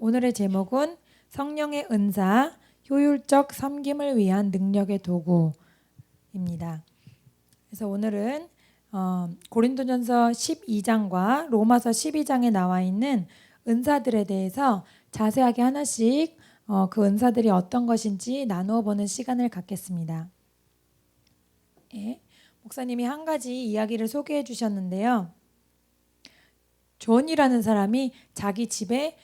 오늘의 제목은 성령의 은사, 효율적 섬김을 위한 능력의 도구입니다. 그래서 오늘은 고린도전서 12장과 로마서 12장에 나와 있는 은사들에 대해서 자세하게 하나씩 그 은사들이 어떤 것인지 나누어 보는 시간을 갖겠습니다. 목사님이 한 가지 이야기를 소개해 주셨는데요. 존이라는 사람이 자기 집에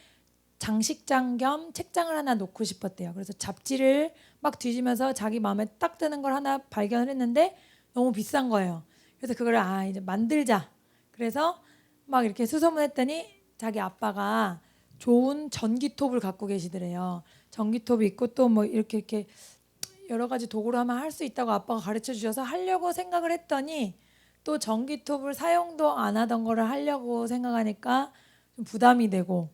장식장 겸 책장을 하나 놓고 싶었대요. 그래서 잡지를 막 뒤지면서 자기 마음에 딱 드는 걸 하나 발견을 했는데 너무 비싼 거예요. 그래서 그걸 이제 만들자. 그래서 막 이렇게 수소문했더니 자기 아빠가 좋은 전기톱을 갖고 계시더래요. 전기톱이 있고 또 뭐 이렇게 여러 가지 도구로 하면 할 수 있다고 아빠가 가르쳐 주셔서 하려고 생각을 했더니 또 전기톱을 사용도 안 하던 거를 하려고 생각하니까 좀 부담이 되고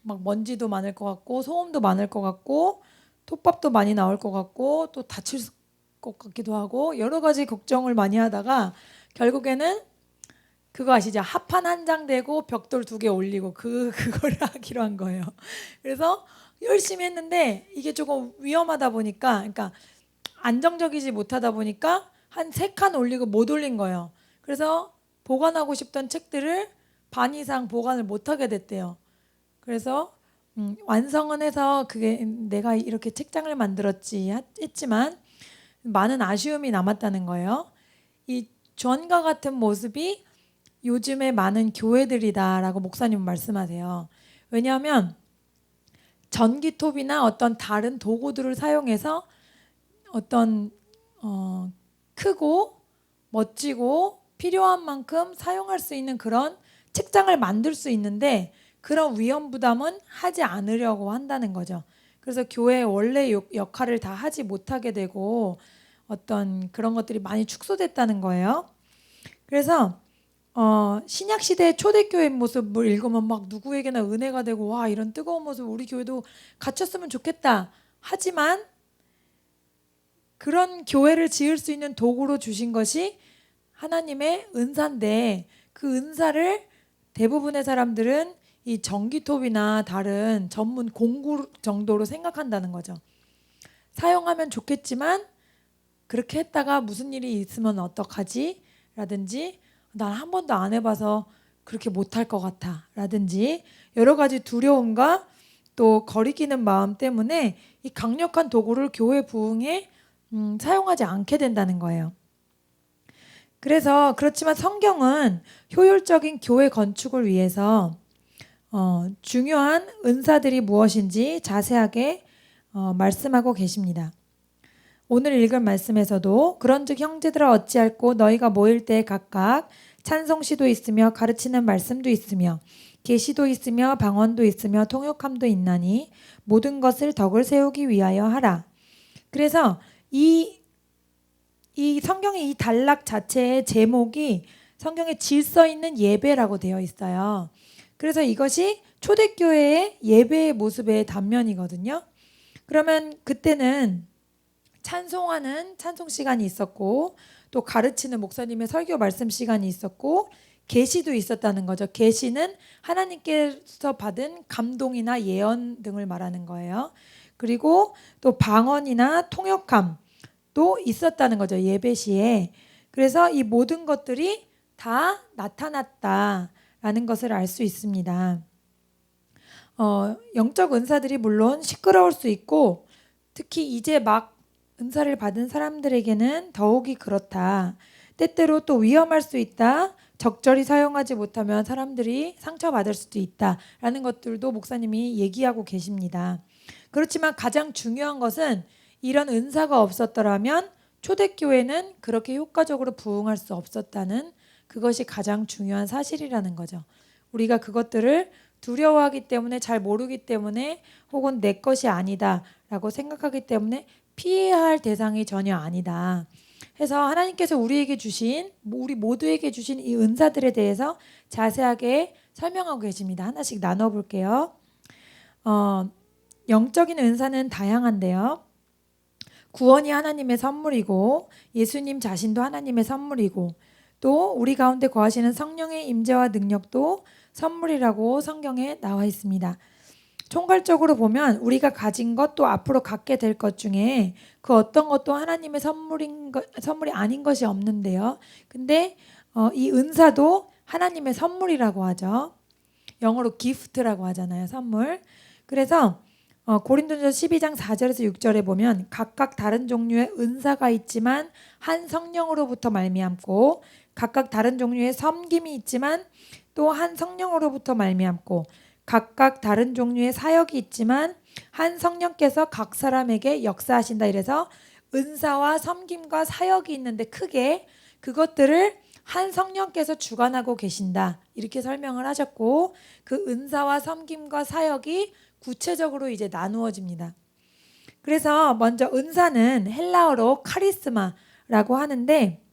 막 먼지도 많을 것 같고 소음도 많을 것 같고 톱밥도 많이 나올 것 같고 또 다칠 것 같기도 하고 여러 가지 걱정을 많이 하다가 결국에는 그거 아시죠? 합판 한 장 대고 벽돌 2개 올리고 그거를 하기로 한 거예요. 그래서 열심히 했는데 이게 조금 위험하다 보니까 그러니까 안정적이지 못하다 보니까 한 3칸 올리고 못 올린 거예요. 그래서 보관하고 싶던 책들을 반 이상 보관을 못 하게 됐대요. 그래서 완성은 해서 그게 내가 이렇게 책장을 만들었지 했지만 많은 아쉬움이 남았다는 거예요. 이 존과 같은 모습이 요즘에 많은 교회들이다라고 목사님은 말씀하세요. 왜냐하면 전기톱이나 어떤 다른 도구들을 사용해서 어떤 크고 멋지고 필요한 만큼 사용할 수 있는 그런 책장을 만들 수 있는데 그런 위험 부담은 하지 않으려고 한다는 거죠. 그래서 교회의 원래 역할을 다 하지 못하게 되고 어떤 그런 것들이 많이 축소됐다는 거예요. 그래서 신약 시대의 초대교회 모습을 읽으면 막 누구에게나 은혜가 되고 와 이런 뜨거운 모습 우리 교회도 갖췄으면 좋겠다. 하지만 그런 교회를 지을 수 있는 도구로 주신 것이 하나님의 은사인데 그 은사를 대부분의 사람들은 이 전기톱이나 다른 전문 공구 정도로 생각한다는 거죠. 사용하면 좋겠지만 그렇게 했다가 무슨 일이 있으면 어떡하지? 라든지 난 한 번도 안 해봐서 그렇게 못할 것 같아 라든지 여러 가지 두려움과 또 거리끼는 마음 때문에 이 강력한 도구를 교회 부흥에 사용하지 않게 된다는 거예요. 그래서 그렇지만 성경은 효율적인 교회 건축을 위해서 중요한 은사들이 무엇인지 자세하게 말씀하고 계십니다. 오늘 읽은 말씀에서도 그런즉 형제들아 어찌할꼬 너희가 모일 때 각각 찬송시도 있으며 가르치는 말씀도 있으며 계시도 있으며 방언도 있으며 통역함도 있나니 모든 것을 덕을 세우기 위하여 하라. 그래서 이 성경의 이 단락 자체의 제목이 성경에 질서 있는 예배라고 되어 있어요. 그래서 이것이 초대교회의 예배의 모습의 단면이거든요. 그러면 그때는 찬송하는 찬송 시간이 있었고 또 가르치는 목사님의 설교 말씀 시간이 있었고 계시도 있었다는 거죠. 계시는 하나님께서 받은 감동이나 예언 등을 말하는 거예요. 그리고 또 방언이나 통역함도 있었다는 거죠. 예배 시에. 그래서 이 모든 것들이 다 나타났다라는 것을 알 수 있습니다. 영적 은사들이 물론 시끄러울 수 있고 특히 이제 막 은사를 받은 사람들에게는 더욱이 그렇다. 때때로 또 위험할 수 있다. 적절히 사용하지 못하면 사람들이 상처받을 수도 있다라는 것들도 목사님이 얘기하고 계십니다. 그렇지만 가장 중요한 것은 이런 은사가 없었더라면 초대교회는 그렇게 효과적으로 부흥할 수 없었다는 그것이 가장 중요한 사실이라는 거죠. 우리가 그것들을 두려워하기 때문에 잘 모르기 때문에 혹은 내 것이 아니다라고 생각하기 때문에 피해야 할 대상이 전혀 아니다. 해서 하나님께서 우리에게 주신 우리 모두에게 주신 이 은사들에 대해서 자세하게 설명하고 계십니다. 하나씩 나눠볼게요. 영적인 은사는 다양한데요. 구원이 하나님의 선물이고 예수님 자신도 하나님의 선물이고 또 우리 가운데 거하시는 성령의 임재와 능력도 선물이라고 성경에 나와 있습니다. 총괄적으로 보면 우리가 가진 것 또 앞으로 갖게 될 것 중에 그 어떤 것도 하나님의 선물이 아닌 것이 없는데요. 근데 이 은사도 하나님의 선물이라고 하죠. 영어로 gift라고 하잖아요. 선물. 그래서 고린도전서 12장 4절에서 6절에 보면 각각 다른 종류의 은사가 있지만 한 성령으로부터 말미암고 각각 다른 종류의 섬김이 있지만 또 한 성령으로부터 말미암고 각각 다른 종류의 사역이 있지만 한 성령께서 각 사람에게 역사하신다. 이래서 은사와 섬김과 사역이 있는데 크게 그것들을 한 성령께서 주관하고 계신다. 이렇게 설명을 하셨고 그 은사와 섬김과 사역이 구체적으로 이제 나누어집니다. 그래서 먼저 은사는 헬라어로 카리스마라고 하는데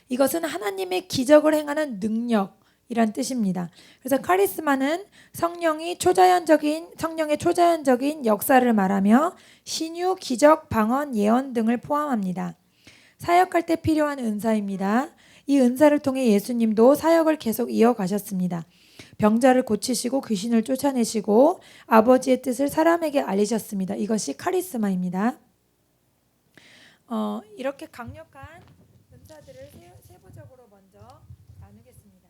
이것은 하나님의 기적을 행하는 능력이란 뜻입니다. 그래서 카리스마는 성령의 초자연적인 역사를 말하며 신유, 기적, 방언, 예언 등을 포함합니다. 사역할 때 필요한 은사입니다. 이 은사를 통해 예수님도 사역을 계속 이어가셨습니다. 병자를 고치시고 귀신을 쫓아내시고 아버지의 뜻을 사람에게 알리셨습니다. 이것이 카리스마입니다. 이렇게 강력한 은사들을 세부적으로 먼저 나누겠습니다.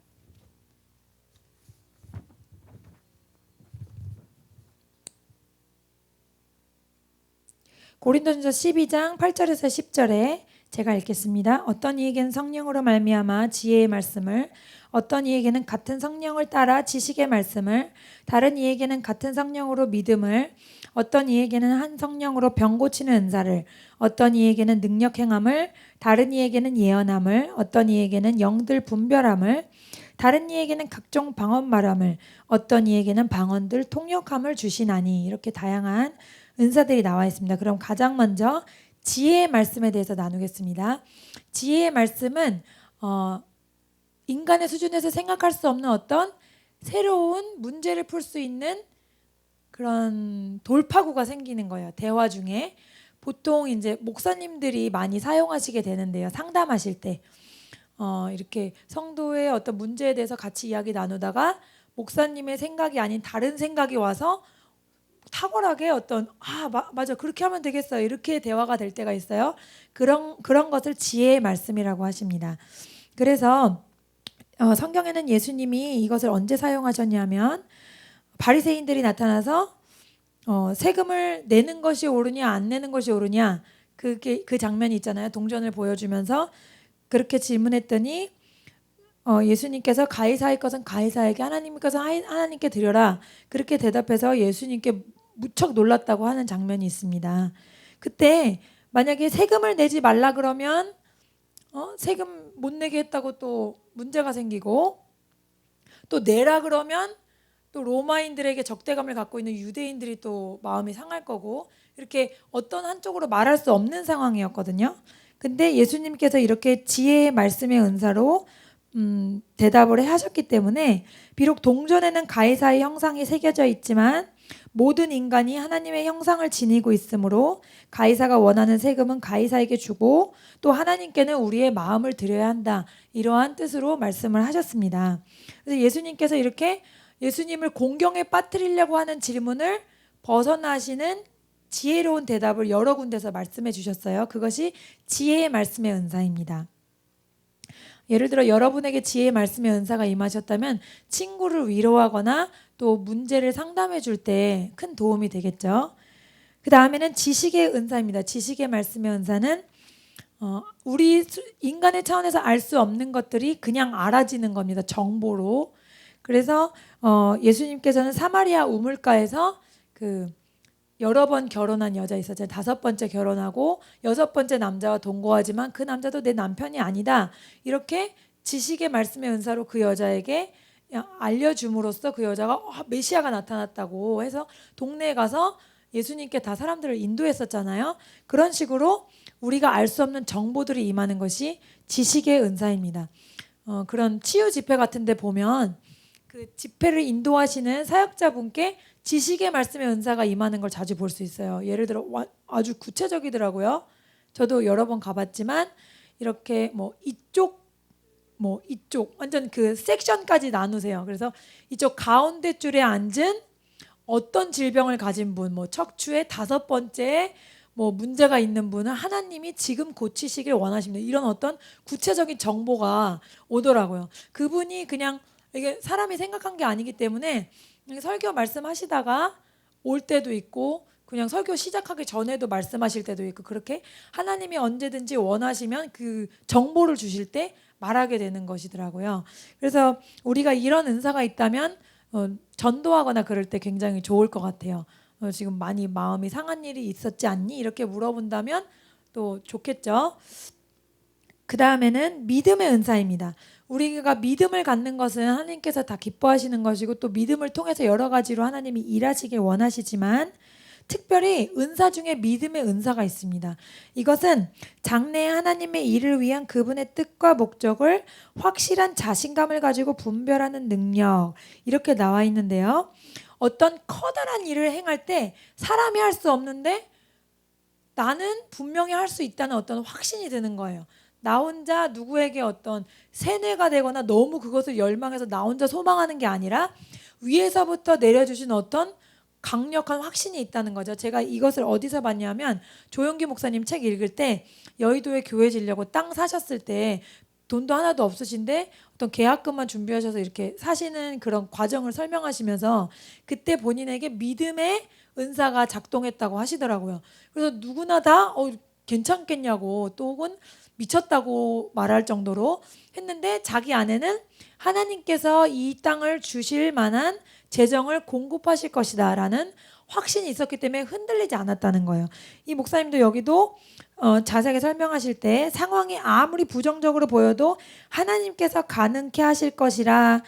고린도전서 12장 8절에서 10절에 제가 읽겠습니다. 어떤 이에게는 성령으로 말미암아 지혜의 말씀을, 어떤 이에게는 같은 성령을 따라 지식의 말씀을, 다른 이에게는 같은 성령으로 믿음을, 어떤 이에게는 한 성령으로 병 고치는 은사를, 어떤 이에게는 능력 행함을, 다른 이에게는 예언함을, 어떤 이에게는 영들 분별함을, 다른 이에게는 각종 방언 말함을, 어떤 이에게는 방언들 통역함을 주시나니. 이렇게 다양한 은사들이 나와 있습니다. 그럼 가장 먼저 지혜의 말씀에 대해서 나누겠습니다. 지혜의 말씀은 인간의 수준에서 생각할 수 없는 어떤 새로운 문제를 풀 수 있는 그런 돌파구가 생기는 거예요. 대화 중에 보통 이제 목사님들이 많이 사용하시게 되는데요. 상담하실 때 이렇게 성도의 어떤 문제에 대해서 같이 이야기 나누다가 목사님의 생각이 아닌 다른 생각이 와서 탁월하게 어떤 맞아 그렇게 하면 되겠어요. 이렇게 대화가 될 때가 있어요. 그런 것을 지혜의 말씀이라고 하십니다. 그래서 성경에는 예수님이 이것을 언제 사용하셨냐면 바리새인들이 나타나서 세금을 내는 것이 옳으냐 안 내는 것이 옳으냐 그 장면이 있잖아요. 동전을 보여주면서 그렇게 질문했더니 예수님께서 가이사의 것은 가이사에게 하나님의 것은 하나님께 드려라. 그렇게 대답해서 예수님께 무척 놀랐다고 하는 장면이 있습니다. 그때 만약에 세금을 내지 말라 그러면 세금 못 내게 했다고 또 문제가 생기고 또 내라 그러면 또 로마인들에게 적대감을 갖고 있는 유대인들이 또 마음이 상할 거고 이렇게 어떤 한쪽으로 말할 수 없는 상황이었거든요. 근데 예수님께서 이렇게 지혜의 말씀의 은사로 대답을 하셨기 때문에 비록 동전에는 가이사의 형상이 새겨져 있지만 모든 인간이 하나님의 형상을 지니고 있으므로 가이사가 원하는 세금은 가이사에게 주고 또 하나님께는 우리의 마음을 드려야 한다. 이러한 뜻으로 말씀을 하셨습니다. 그래서 예수님께서 이렇게 예수님을 공경에 빠뜨리려고 하는 질문을 벗어나시는 지혜로운 대답을 여러 군데서 말씀해 주셨어요. 그것이 지혜의 말씀의 은사입니다. 예를 들어 여러분에게 지혜의 말씀의 은사가 임하셨다면 친구를 위로하거나 또 문제를 상담해 줄 때 큰 도움이 되겠죠. 그 다음에는 지식의 은사입니다. 지식의 말씀의 은사는 우리 인간의 차원에서 알 수 없는 것들이 그냥 알아지는 겁니다. 정보로. 그래서 예수님께서는 사마리아 우물가에서 여러 번 결혼한 여자 있었잖아요. 5번째 결혼하고 6번째 남자와 동거하지만 그 남자도 내 남편이 아니다. 이렇게 지식의 말씀의 은사로 그 여자에게 알려줌으로써 그 여자가 메시아가 나타났다고 해서 동네에 가서 예수님께 다 사람들을 인도했었잖아요. 그런 식으로 우리가 알 수 없는 정보들이 임하는 것이 지식의 은사입니다. 그런 치유 집회 같은 데 보면 그 집회를 인도하시는 사역자분께 지식의 말씀의 은사가 임하는 걸 자주 볼 수 있어요. 예를 들어 아주 구체적이더라고요. 저도 여러 번 가봤지만 이렇게 이쪽 완전 그 섹션까지 나누세요. 그래서 이쪽 가운데 줄에 앉은 어떤 질병을 가진 분, 뭐 척추의 5번째 뭐 문제가 있는 분은 하나님이 지금 고치시길 원하십니다. 이런 어떤 구체적인 정보가 오더라고요. 그분이 그냥 이게 사람이 생각한 게 아니기 때문에 설교 말씀하시다가 올 때도 있고 그냥 설교 시작하기 전에도 말씀하실 때도 있고 그렇게 하나님이 언제든지 원하시면 그 정보를 주실 때 말하게 되는 것이더라고요. 그래서 우리가 이런 은사가 있다면 전도하거나 그럴 때 굉장히 좋을 것 같아요. 지금 많이 마음이 상한 일이 있었지 않니? 이렇게 물어본다면 또 좋겠죠. 그 다음에는 믿음의 은사입니다. 우리가 믿음을 갖는 것은 하나님께서 다 기뻐하시는 것이고 또 믿음을 통해서 여러 가지로 하나님이 일하시길 원하시지만 특별히 은사 중에 믿음의 은사가 있습니다. 이것은 장래에 하나님의 일을 위한 그분의 뜻과 목적을 확실한 자신감을 가지고 분별하는 능력 이렇게 나와 있는데요. 어떤 커다란 일을 행할 때 사람이 할 수 없는데 나는 분명히 할 수 있다는 어떤 확신이 드는 거예요. 나 혼자 누구에게 어떤 세뇌가 되거나 너무 그것을 열망해서 나 혼자 소망하는 게 아니라 위에서부터 내려주신 어떤 강력한 확신이 있다는 거죠. 제가 이것을 어디서 봤냐면 조용기 목사님 책 읽을 때 여의도에 교회 지려고 땅 사셨을 때 돈도 하나도 없으신데 어떤 계약금만 준비하셔서 이렇게 사시는 그런 과정을 설명하시면서 그때 본인에게 믿음의 은사가 작동했다고 하시더라고요. 그래서 누구나 다 괜찮겠냐고 또 혹은 미쳤다고 말할 정도로 했는데 자기 안에는 하나님께서 이 땅을 주실 만한 재정을 공급하실 것이다 라는 확신이 있었기 때문에 흔들리지 않았다는 거예요. 이 목사님도 여기도 자세하게 설명하실 때 상황이 아무리 부정적으로 보여도 하나님께서 가능케 하실 것이라는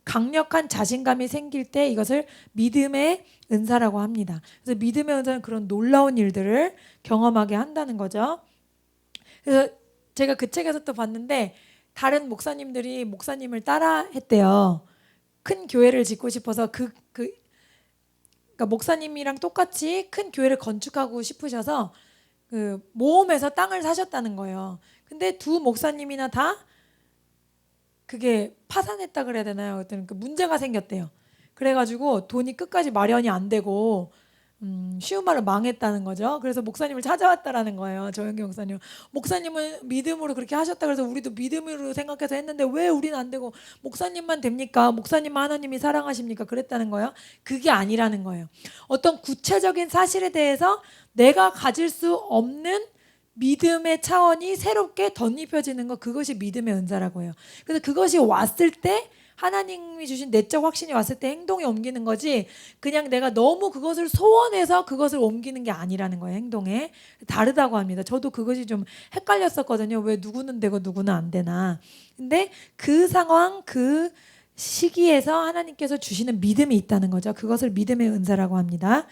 강력한 자신감이 생길 때 이것을 믿음의 은사라고 합니다. 그래서 믿음의 은사는 그런 놀라운 일들을 경험하게 한다는 거죠. 그래서 제가 그 책에서 또 봤는데 다른 목사님들이 목사님을 따라 했대요. 큰 교회를 짓고 싶어서 그러니까 목사님이랑 똑같이 큰 교회를 건축하고 싶으셔서 그 모험에서 땅을 사셨다는 거예요. 근데 두 목사님이나 다 그게 파산했다 그래야 되나요? 어떤 그 문제가 생겼대요. 그래가지고 돈이 끝까지 마련이 안 되고 쉬운 말로 망했다는 거죠. 그래서 목사님을 찾아왔다라는 거예요. 조영기 목사님. 목사님은 믿음으로 그렇게 하셨다 그래서 우리도 믿음으로 생각해서 했는데 왜 우리는 안 되고 목사님만 됩니까? 목사님만 하나님이 사랑하십니까? 그랬다는 거예요. 그게 아니라는 거예요. 어떤 구체적인 사실에 대해서 내가 가질 수 없는 믿음의 차원이 새롭게 덧입혀지는 것 그것이 믿음의 은사라고 해요. 그래서 그것이 왔을 때 하나님이 주신 내적 확신이 왔을 때 행동에 옮기는 거지 그냥 내가 너무 그것을 소원해서 그것을 옮기는 게 아니라는 거예요. 행동에 다르다고 합니다. 저도 그것이 좀 헷갈렸었거든요. 왜 누구는 되고 누구는 안 되나. 근데 그 상황 그 시기에서 하나님께서 주시는 믿음이 있다는 거죠. 그것을 믿음의 은사라고 합니다.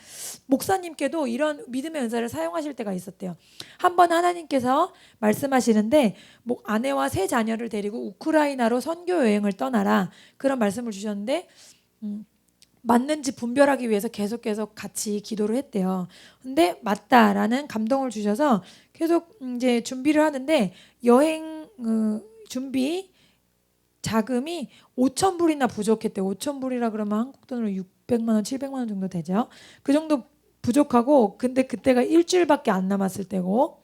목사님께도 이런 믿음의 은사를 사용하실 때가 있었대요. 한번 하나님께서 말씀하시는데 아내와 세 자녀를 데리고 우크라이나로 선교 여행을 떠나라 그런 말씀을 주셨는데 맞는지 분별하기 위해서 계속 같이 기도를 했대요. 근데 맞다라는 감동을 주셔서 계속 이제 준비를 하는데 여행 준비 자금이 5,000불이나 부족했대요. 5,000불이라 그러면 한국 돈으로 600만 원, 700만 원 정도 되죠. 그 정도 부족하고 근데 그때가 일주일밖에 안 남았을 때고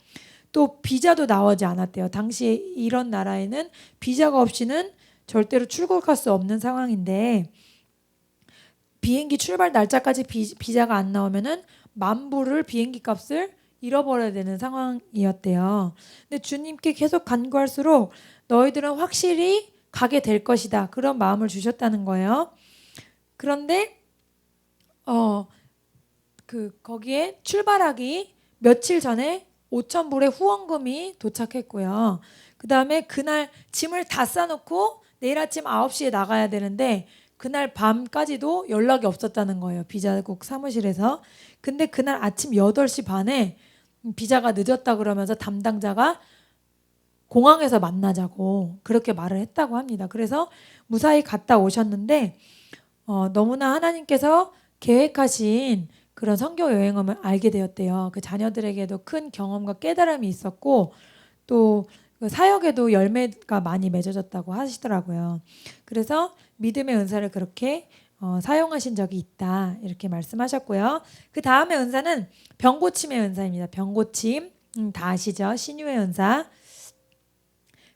또 비자도 나오지 않았대요. 당시에 이런 나라에는 비자가 없이는 절대로 출국할 수 없는 상황인데 비행기 출발 날짜까지 비자가 안 나오면은 10,000불을 비행기 값을 잃어버려야 되는 상황이었대요. 근데 주님께 계속 간구할수록 너희들은 확실히 가게 될 것이다. 그런 마음을 주셨다는 거예요. 그런데 거기에 출발하기 며칠 전에 5,000불의 후원금이 도착했고요. 그 다음에 그날 짐을 다 싸놓고 내일 아침 9시에 나가야 되는데 그날 밤까지도 연락이 없었다는 거예요. 비자국 사무실에서. 근데 그날 아침 8시 반에 비자가 늦었다 그러면서 담당자가 공항에서 만나자고 그렇게 말을 했다고 합니다. 그래서 무사히 갔다 오셨는데 너무나 하나님께서 계획하신 그런 선교 여행을 알게 되었대요. 그 자녀들에게도 큰 경험과 깨달음이 있었고 또 그 사역에도 열매가 많이 맺어졌다고 하시더라고요. 그래서 믿음의 은사를 그렇게 사용하신 적이 있다 이렇게 말씀하셨고요. 그 다음에 은사는 병고침의 은사입니다. 병고침 다 아시죠? 신유의 은사.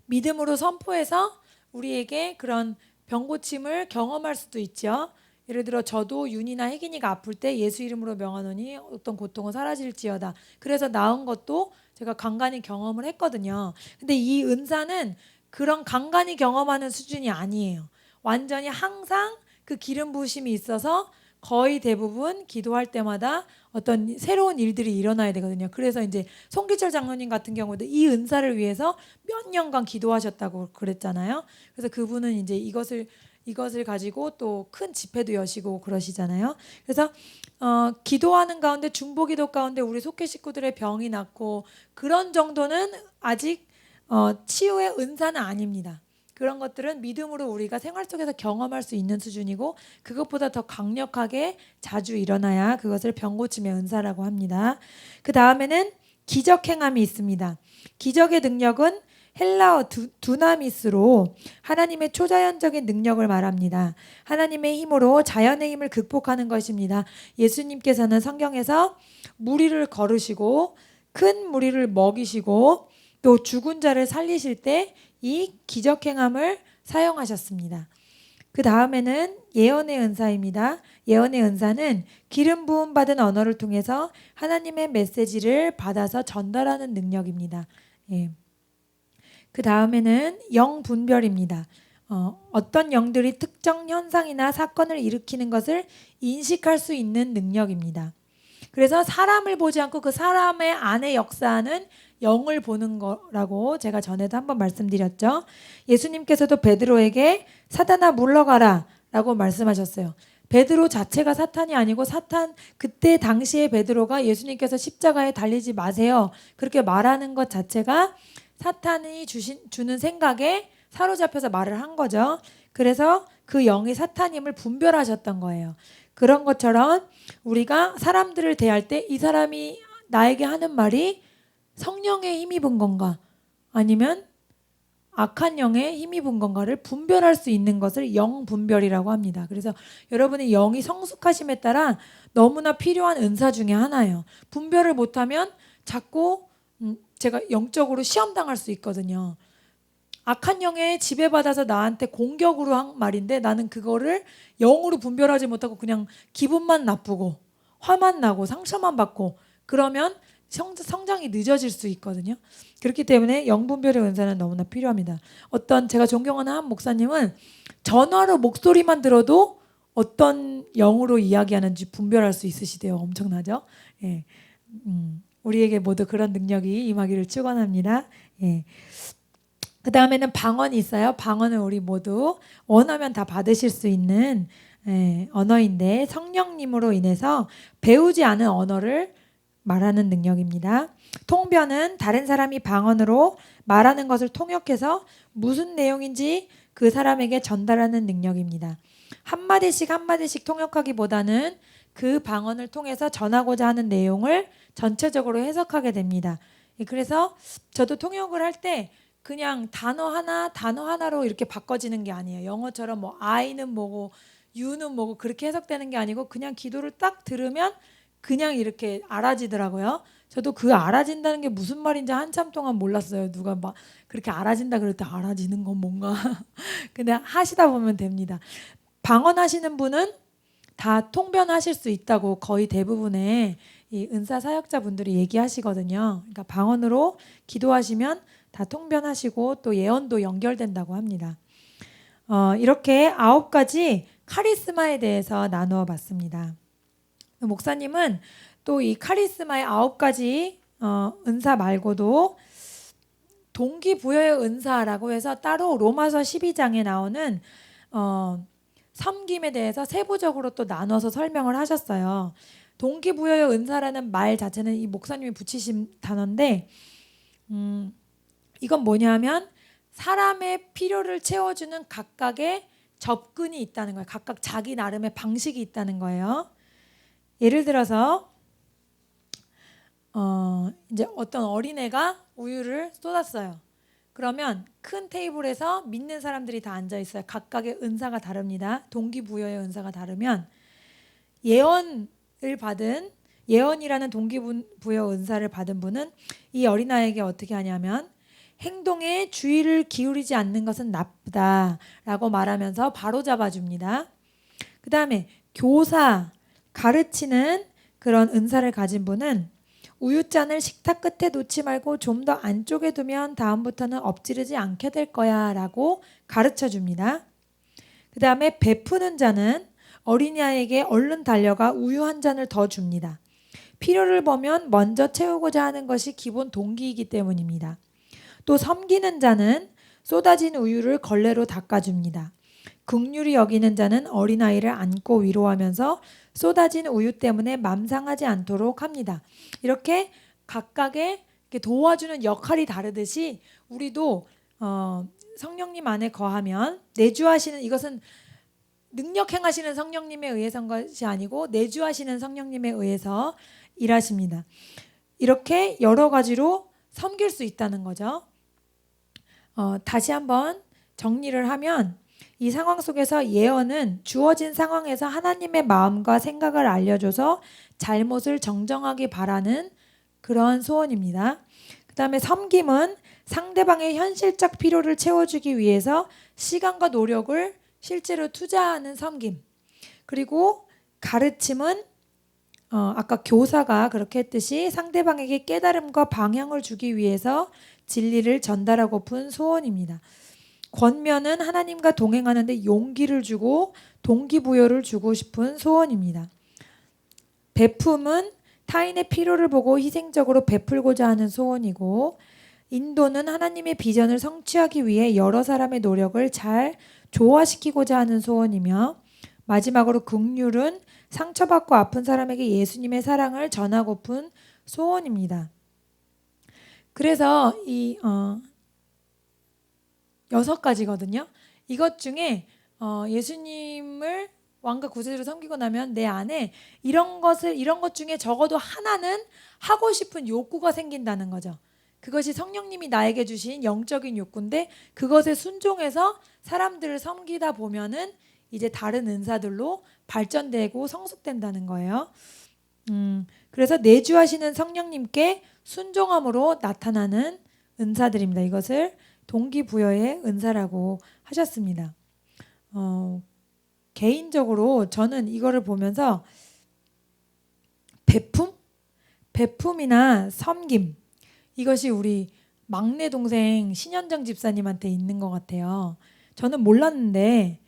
믿음으로 선포해서 우리에게 그런 병고침을 경험할 수도 있죠. 예를 들어 저도 윤이나 혜긴이가 아플 때 예수 이름으로 명하노니 어떤 고통은 사라질지어다. 그래서 나은 것도 제가 간간히 경험을 했거든요. 근데 이 은사는 그런 간간히 경험하는 수준이 아니에요. 완전히 항상 그 기름 부으심이 있어서 거의 대부분 기도할 때마다 어떤 새로운 일들이 일어나야 되거든요. 그래서 이제 송기철 장로님 같은 경우도 이 은사를 위해서 몇 년간 기도하셨다고 그랬잖아요. 그래서 그분은 이제 이것을 가지고 또 큰 집회도 여시고 그러시잖아요. 그래서 기도하는 가운데 중보기도 가운데 우리 속회 식구들의 병이 낫고 그런 정도는 아직 치유의 은사는 아닙니다. 그런 것들은 믿음으로 우리가 생활 속에서 경험할 수 있는 수준이고 그것보다 더 강력하게 자주 일어나야 그것을 병고침의 은사라고 합니다. 그 다음에는 기적 행함이 있습니다. 기적의 능력은 헬라어 두나미스로 하나님의 초자연적인 능력을 말합니다. 하나님의 힘으로 자연의 힘을 극복하는 것입니다. 예수님께서는 성경에서 무리를 걸으시고 큰 무리를 먹이시고 또 죽은 자를 살리실 때 이 기적 행함을 사용하셨습니다. 그 다음에는 예언의 은사입니다. 예언의 은사는 기름 부음 받은 언어를 통해서 하나님의 메시지를 받아서 전달하는 능력입니다. 예. 그 다음에는 영분별입니다. 어떤 영들이 특정 현상이나 사건을 일으키는 것을 인식할 수 있는 능력입니다. 그래서 사람을 보지 않고 그 사람의 안에 역사하는 영을 보는 거라고 제가 전에도 한번 말씀드렸죠. 예수님께서도 베드로에게 사탄아 물러가라 라고 말씀하셨어요. 베드로 자체가 사탄이 아니고 그때 당시에 베드로가 예수님께서 십자가에 달리지 마세요 그렇게 말하는 것 자체가 사탄이 주는 생각에 사로잡혀서 말을 한 거죠. 그래서 그 영이 사탄임을 분별하셨던 거예요. 그런 것처럼 우리가 사람들을 대할 때 이 사람이 나에게 하는 말이 성령에 힘입은 건가 아니면 악한 영에 힘입은 건가를 분별할 수 있는 것을 영분별이라고 합니다. 그래서 여러분의 영이 성숙하심에 따라 너무나 필요한 은사 중에 하나예요. 분별을 못하면 자꾸 제가 영적으로 시험당할 수 있거든요. 악한 영에 지배받아서 나한테 공격으로 한 말인데 나는 그거를 영으로 분별하지 못하고 그냥 기분만 나쁘고 화만 나고 상처만 받고 그러면 성장이 늦어질 수 있거든요. 그렇기 때문에 영분별의 은사는 너무나 필요합니다. 제가 존경하는 한 목사님은 전화로 목소리만 들어도 어떤 영으로 이야기하는지 분별할 수 있으시대요. 엄청나죠? 예. 우리에게 모두 그런 능력이 임하기를 축원합니다. 예. 그 다음에는 방언이 있어요. 방언은 우리 모두 원하면 다 받으실 수 있는 언어인데 성령님으로 인해서 배우지 않은 언어를 말하는 능력입니다. 통변은 다른 사람이 방언으로 말하는 것을 통역해서 무슨 내용인지 그 사람에게 전달하는 능력입니다. 한마디씩 통역하기보다는 그 방언을 통해서 전하고자 하는 내용을 전체적으로 해석하게 됩니다. 그래서 저도 통역을 할 때 그냥 단어 하나로 이렇게 바꿔지는 게 아니에요. 영어처럼 뭐 I는 뭐고 U는 뭐고 그렇게 해석되는 게 아니고 그냥 기도를 딱 들으면 그냥 이렇게 알아지더라고요. 저도 그 알아진다는 게 무슨 말인지 한참 동안 몰랐어요. 누가 막 그렇게 알아진다 그럴 때 알아지는 건 뭔가. 근데 하시다 보면 됩니다. 방언하시는 분은 다 통변하실 수 있다고 거의 대부분의 이 은사 사역자분들이 얘기하시거든요. 그러니까 방언으로 기도하시면 다 통변하시고 또 예언도 연결된다고 합니다. 이렇게 9가지 카리스마에 대해서 나누어 봤습니다. 목사님은 또 이 카리스마의 9가지 은사 말고도 동기부여의 은사라고 해서 따로 로마서 12장에 나오는 섬김에 대해서 세부적으로 또 나눠서 설명을 하셨어요. 동기부여의 은사라는 말 자체는 이 목사님이 붙이신 단어인데 이건 뭐냐면 사람의 필요를 채워주는 각각의 접근이 있다는 거예요. 각각 자기 나름의 방식이 있다는 거예요. 예를 들어서 이제 어떤 어린애가 우유를 쏟았어요. 그러면 큰 테이블에서 믿는 사람들이 다 앉아 있어요. 각각의 은사가 다릅니다. 동기부여의 은사가 다르면 예언을 받은 예언이라는 동기부여 은사를 받은 분은 이 어린아이에게 어떻게 하냐면 행동에 주의를 기울이지 않는 것은 나쁘다라고 말하면서 바로 잡아줍니다. 그 다음에 교사, 가르치는 그런 은사를 가진 분은 우유잔을 식탁 끝에 놓지 말고 좀 더 안쪽에 두면 다음부터는 엎지르지 않게 될 거야 라고 가르쳐 줍니다. 그 다음에 베푸는 자는 어린아이에게 얼른 달려가 우유 한 잔을 더 줍니다. 필요를 보면 먼저 채우고자 하는 것이 기본 동기이기 때문입니다. 또 섬기는 자는 쏟아진 우유를 걸레로 닦아줍니다. 긍휼히 여기는 자는 어린아이를 안고 위로하면서 쏟아진 우유 때문에 맘상하지 않도록 합니다. 이렇게 각각의 도와주는 역할이 다르듯이 우리도 성령님 안에 거하면 내주하시는 이것은 능력 행하시는 성령님에 의해서인 것이 아니고 내주하시는 성령님에 의해서 일하십니다. 이렇게 여러 가지로 섬길 수 있다는 거죠. 다시 한번 정리를 하면 이 상황 속에서 예언은 주어진 상황에서 하나님의 마음과 생각을 알려줘서 잘못을 정정하기 바라는 그런 소원입니다. 그 다음에 섬김은 상대방의 현실적 필요를 채워주기 위해서 시간과 노력을 실제로 투자하는 섬김. 그리고 가르침은 아까 교사가 그렇게 했듯이 상대방에게 깨달음과 방향을 주기 위해서 진리를 전달하고픈 소원입니다. 권면은 하나님과 동행하는 데 용기를 주고 동기부여를 주고 싶은 소원입니다. 베품은 타인의 필요를 보고 희생적으로 베풀고자 하는 소원이고, 인도는 하나님의 비전을 성취하기 위해 여러 사람의 노력을 잘 조화시키고자 하는 소원이며, 마지막으로 긍휼은 상처받고 아픈 사람에게 예수님의 사랑을 전하고픈 소원입니다. 그래서 이 6가지거든요. 이것 중에 예수님을 왕과 구세주로 섬기고 나면 내 안에 이런 것 중에 적어도 하나는 하고 싶은 욕구가 생긴다는 거죠. 그것이 성령님이 나에게 주신 영적인 욕구인데 그것에 순종해서 사람들을 섬기다 보면은 이제 다른 은사들로 발전되고 성숙된다는 거예요. 그래서 내주하시는 성령님께 순종함으로 나타나는 은사들입니다. 이것을 동기부여의 은사라고 하셨습니다. 개인적으로 저는 이거를 보면서 베품이나 섬김, 이것이 우리 막내 동생 신현정 집사님한테 있는 것 같아요. 저는 몰랐는데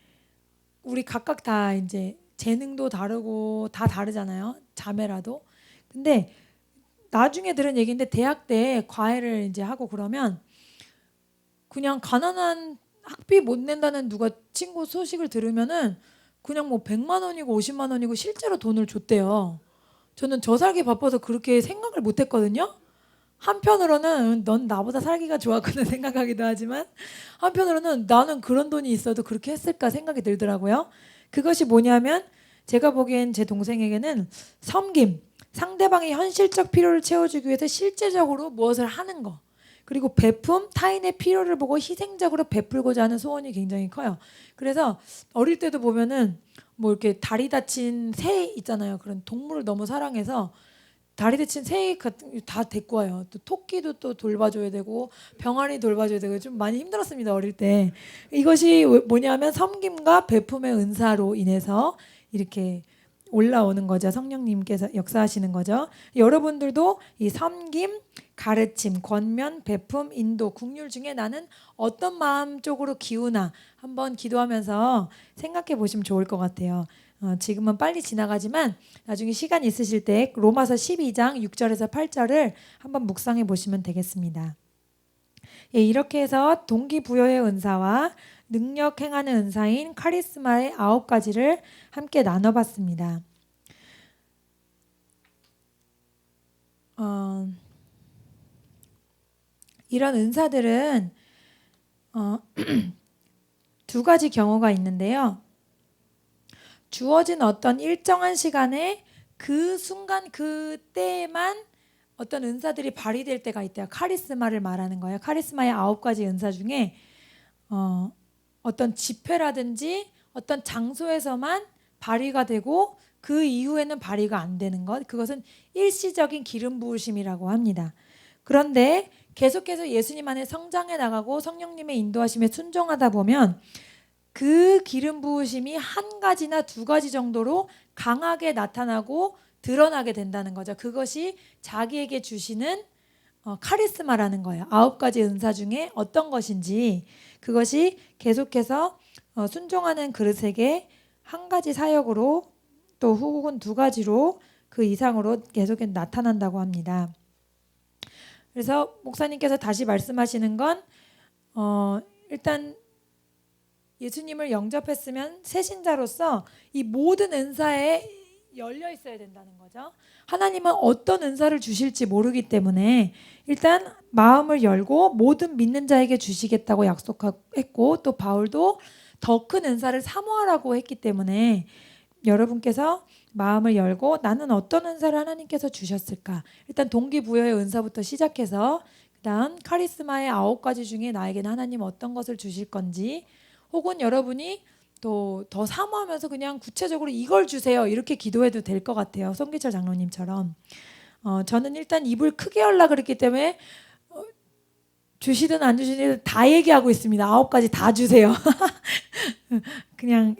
우리 각각 다 이제 재능도 다르고 다 다르잖아요. 자매라도. 근데 나중에 들은 얘기인데 대학 때 과외를 이제 하고 그러면 그냥 가난한 학비 못 낸다는 누가 친구 소식을 들으면은 그냥 뭐 100만 원이고 50만 원이고 실제로 돈을 줬대요. 저는 저 살기 바빠서 그렇게 생각을 못 했거든요. 한편으로는 넌 나보다 살기가 좋았구나 생각하기도 하지만 한편으로는 나는 그런 돈이 있어도 그렇게 했을까 생각이 들더라고요. 그것이 뭐냐면 제가 보기엔 제 동생에게는 섬김, 상대방의 현실적 필요를 채워주기 위해서 실제적으로 무엇을 하는 거, 그리고 베품, 타인의 필요를 보고 희생적으로 베풀고자 하는 소원이 굉장히 커요. 그래서 어릴 때도 보면은 뭐 이렇게 다리 다친 새 있잖아요. 그런 동물을 너무 사랑해서 다리 다친 새 다 데리고 와요. 또 토끼도 또 돌봐줘야 되고 병아리 돌봐줘야 되고 좀 많이 힘들었습니다. 어릴 때. 이것이 뭐냐면 섬김과 베품의 은사로 인해서 이렇게 올라오는 거죠. 성령님께서 역사하시는 거죠. 여러분들도 이 섬김, 가르침, 권면, 베품, 인도, 긍휼 중에 나는 어떤 마음 쪽으로 기우나 한번 기도하면서 생각해 보시면 좋을 것 같아요. 지금은 빨리 지나가지만 나중에 시간 있으실 때 로마서 12장 6절에서 8절을 한번 묵상해 보시면 되겠습니다. 예, 이렇게 해서 동기부여의 은사와 능력 행하는 은사인 카리스마의 9가지를 함께 나눠봤습니다. 이런 은사들은 2가지 경우가 있는데요. 주어진 어떤 일정한 시간에 그 순간 그때만 어떤 은사들이 발휘될 때가 있대요. 카리스마를 말하는 거예요. 카리스마의 9가지 은사 중에 어떤 집회라든지 어떤 장소에서만 발휘가 되고 그 이후에는 발휘가 안 되는 것, 그것은 일시적인 기름 부으심이라고 합니다. 그런데 계속해서 예수님 안에 성장해 나가고 성령님의 인도하심에 순종하다 보면 그 기름 부으심이 한 가지나 두 가지 정도로 강하게 나타나고 드러나게 된다는 거죠. 그것이 자기에게 주시는 카리스마라는 거예요. 9가지 은사 중에 어떤 것인지, 그것이 계속해서 순종하는 그릇에게 한 가지 사역으로 또 혹은 두 가지로 그 이상으로 계속 나타난다고 합니다. 그래서 목사님께서 다시 말씀하시는 건 일단 예수님을 영접했으면 새신자로서 이 모든 은사에 열려 있어야 된다는 거죠. 하나님은 어떤 은사를 주실지 모르기 때문에 일단 마음을 열고 모든 믿는 자에게 주시겠다고 약속했고, 또 바울도 더 큰 은사를 사모하라고 했기 때문에 여러분께서 마음을 열고 나는 어떤 은사를 하나님께서 주셨을까, 일단 동기부여의 은사부터 시작해서 그다음 카리스마의 9가지 중에 나에게는 하나님 어떤 것을 주실 건지, 혹은 여러분이 또 더 사모하면서 그냥 구체적으로 이걸 주세요 이렇게 기도해도 될 것 같아요. 송기철 장로님처럼. 저는 일단 입을 크게 열라 그랬기 때문에 주시든 안 주시든 다 얘기하고 있습니다. 9가지 다 주세요. 그냥